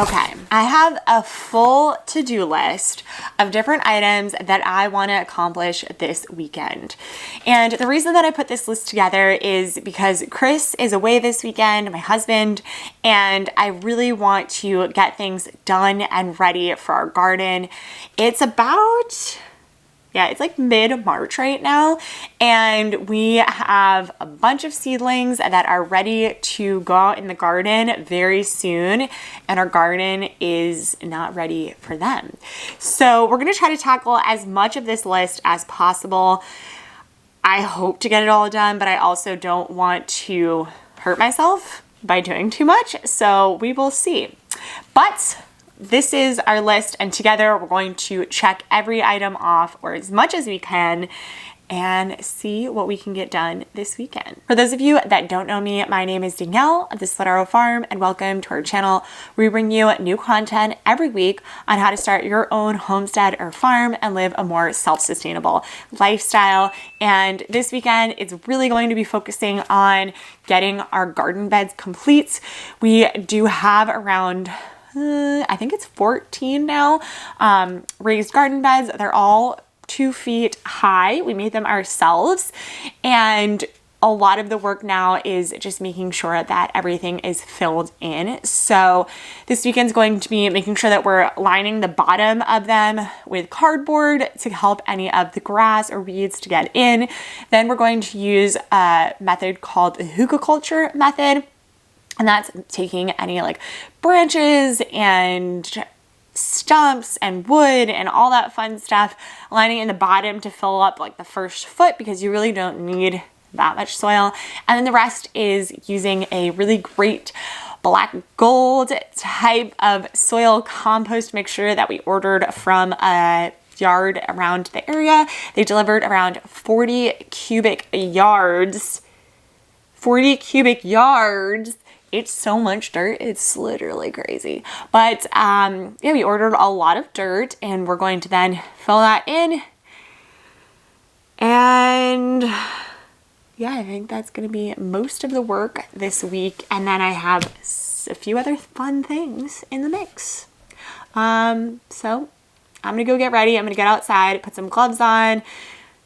Okay, I have a full to-do list of different items that I want to accomplish this weekend. And the reason that I put this list together is because Chris is away this weekend, my husband, and I really want to get things done and ready for our garden. It's about... yeah, it's like mid-March right now, and we have a bunch of seedlings that are ready to go out in the garden very soon, and our garden is not ready for them. So we're gonna try to tackle as much of this list as possible. I hope to get it all done, but I also don't want to hurt myself by doing too much, so we will see. But this is our list, and together we're going to check every item off, or as much as we can, and see what we can get done this weekend. For those of you that don't know me, my name is Danielle of the Split Arrow Farm, and welcome to our channel. We bring you new content every week on how to start your own homestead or farm and live a more self-sustainable lifestyle. And this weekend, it's really going to be focusing on getting our garden beds complete. We do have around I think it's 14 now, raised garden beds. They're all 2 feet high. We made them ourselves, and a lot of the work now is just making sure that everything is filled in. So this weekend's going to be making sure that we're lining the bottom of them with cardboard to help any of the grass or weeds to get in. Then we're going to use a method called the hugelkultur method. And that's taking any like branches and stumps and wood and all that fun stuff, lining in the bottom to fill up like the first foot, because you really don't need that much soil. And then the rest is using a really great black gold type of soil compost mixture that we ordered from a yard around the area. They delivered around 40 cubic yards. 40 cubic yards. It's so much dirt, it's literally crazy. But yeah, we ordered a lot of dirt, and we're going to then fill that in. And yeah, I think that's gonna be most of the work this week. And then I have a few other fun things in the mix. So I'm gonna go get ready. I'm gonna get outside, put some gloves on,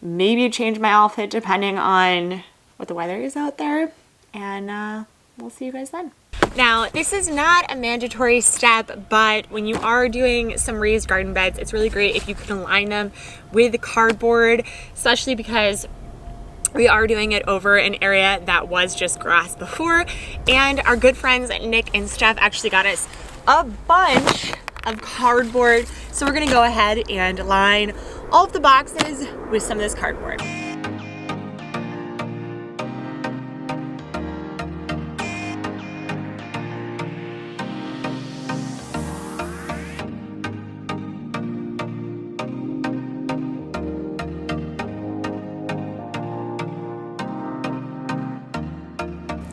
maybe change my outfit depending on what the weather is out there. And we'll see you guys then. Now, this is not a mandatory step, but when you are doing some raised garden beds, it's really great if you can line them with cardboard, especially because we are doing it over an area that was just grass before. And our good friends Nick and Steph actually got us a bunch of cardboard. So we're gonna go ahead and line all of the boxes with some of this cardboard.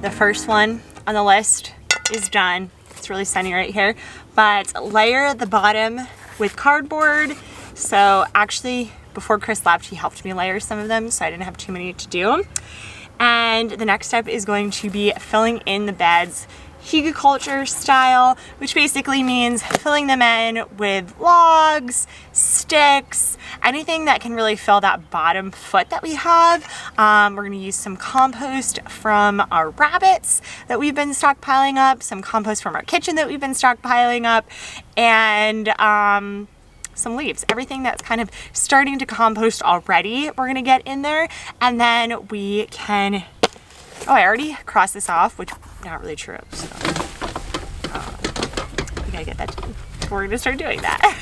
The first one on the list is done. It's really sunny right here, but layer the bottom with cardboard. So actually, before Chris left, he helped me layer some of them, so I didn't have too many to do. And the next step is going to be filling in the beds hugelkultur style, which basically means filling them in with logs, sticks, anything that can really fill that bottom foot that we have. We're going to use some compost from our rabbits that we've been stockpiling up, some compost from our kitchen that we've been stockpiling up, and some leaves. Everything that's kind of starting to compost already, we're going to get in there, and then we can... oh, I already crossed this off, which not really true. So we gotta get that done. We're gonna start doing that.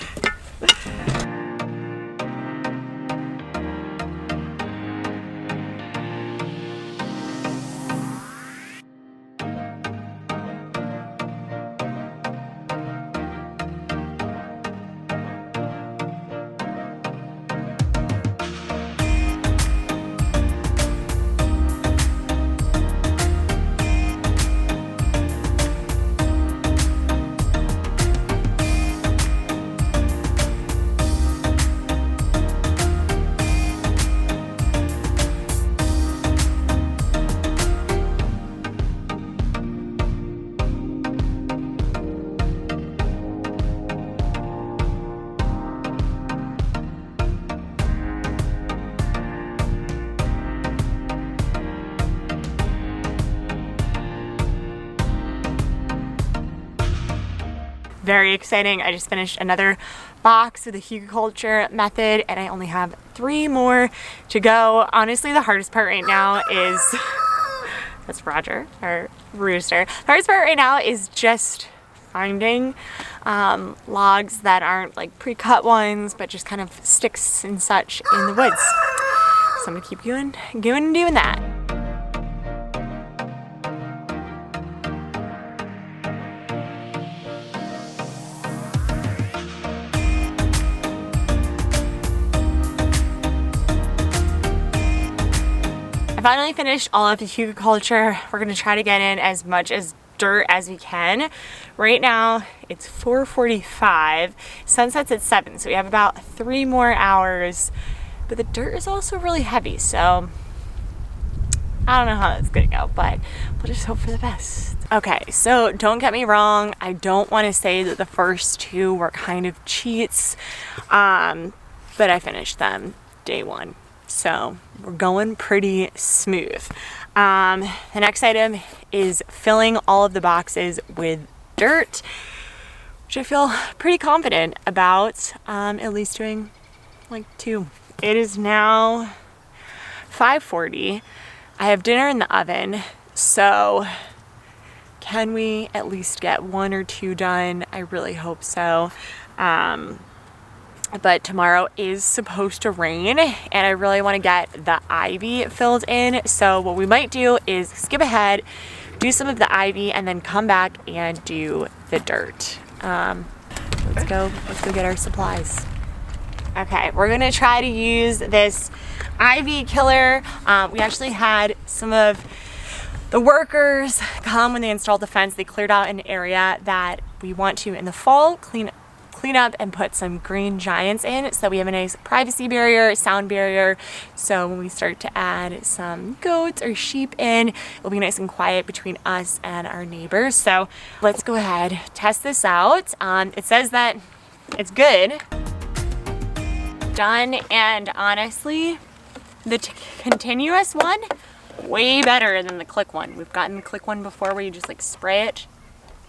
very exciting. I just finished another box with the hugelkultur method and I only have 3 more to go. Honestly, the hardest part right now is, that's Roger, our rooster. The hardest part right now is just finding logs that aren't like pre-cut ones, but just kind of sticks and such in the woods. So I'm gonna keep going and doing that. I finally finished all of the hugelkultur. We're gonna try to get in as much as dirt as we can. Right now it's 4:45. Sunset's at 7, so we have about 3 more hours. But the dirt is also really heavy, so I don't know how that's gonna go, but we'll just hope for the best. Okay, so don't get me wrong. I don't want to say that the first 2 were kind of cheats, but I finished them day 1. So we're going pretty smooth. The next item is filling all of the boxes with dirt, which I feel pretty confident about, at least doing like 2. It is now 5:40. I have dinner in the oven, so can we at least get 1 or 2 done? I really hope so. But tomorrow is supposed to rain and I really want to get the ivy filled in. So what we might do is skip ahead, do some of the ivy, and then come back and do the dirt. Let's go get our supplies. Okay, we're gonna try to use this ivy killer. We actually had some of the workers come when they installed the fence. They cleared out an area that we want to, in the fall, clean up and put some green giants in, so we have a nice privacy barrier, sound barrier, so when we start to add some goats or sheep in, it'll be nice and quiet between us and our neighbors. So let's go ahead, test this out. It says that it's good, done, and honestly, the continuous one, way better than the click one. We've gotten the click one before where you just like spray it.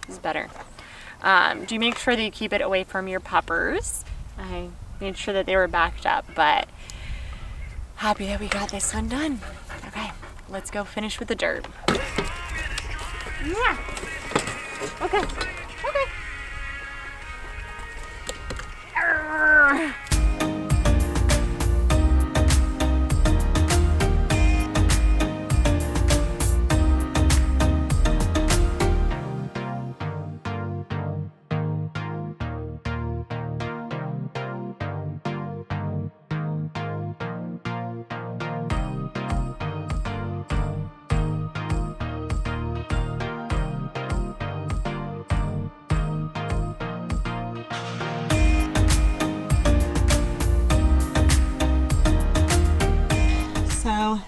This is better. Do you make sure that you keep it away from your puppers? I made sure that they were backed up, but happy that we got this one done. Okay, let's go finish with the dirt. Yeah. Okay. Okay. Arrgh. So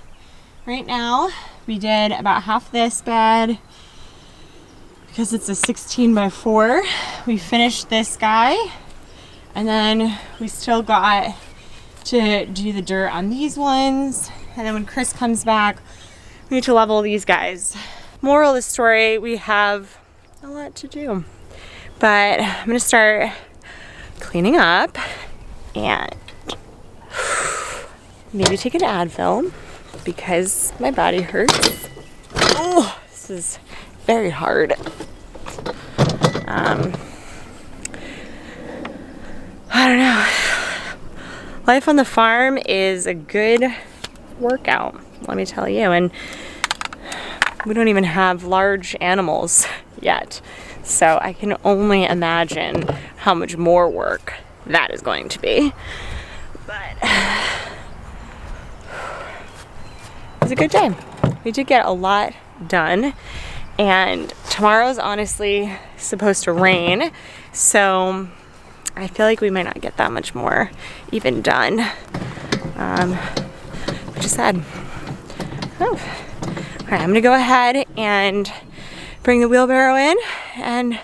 right now we did about half this bed because it's a 16x4. We finished this guy and then we still got to do the dirt on these ones, and then when Chris comes back we need to level these guys. Moral of the story, we have a lot to do, but I'm gonna start cleaning up and maybe take an Advil because my body hurts. Oh, this is very hard. I don't know. Life on the farm is a good workout, let me tell you, and we don't even have large animals yet, so I can only imagine how much more work that is going to be. But it was a good day. We did get a lot done, and tomorrow's honestly supposed to rain, so I feel like we might not get that much more even done, which is sad. Oh. All right, I'm gonna go ahead and bring the wheelbarrow in and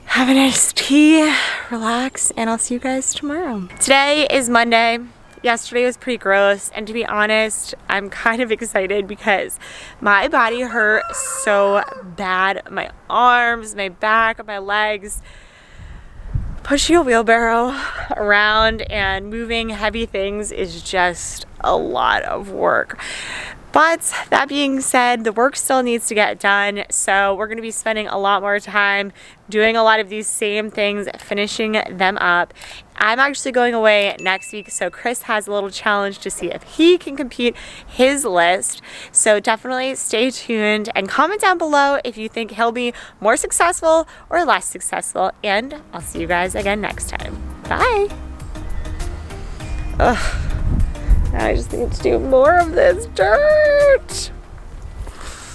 have a nice tea, relax, and I'll see you guys tomorrow. Today is Monday. yesterday was pretty gross, and to be honest, I'm kind of excited because my body hurt so bad. My arms, my back, my legs. Pushing a wheelbarrow around and moving heavy things is just a lot of work. But that being said, the work still needs to get done, so we're going to be spending a lot more time doing a lot of these same things, finishing them up. I'm actually going away next week, so Chris has a little challenge to see if he can complete his list. So definitely stay tuned and comment down below if you think he'll be more successful or less successful, and I'll see you guys again next time. Bye! Ugh. I just need to do more of this dirt.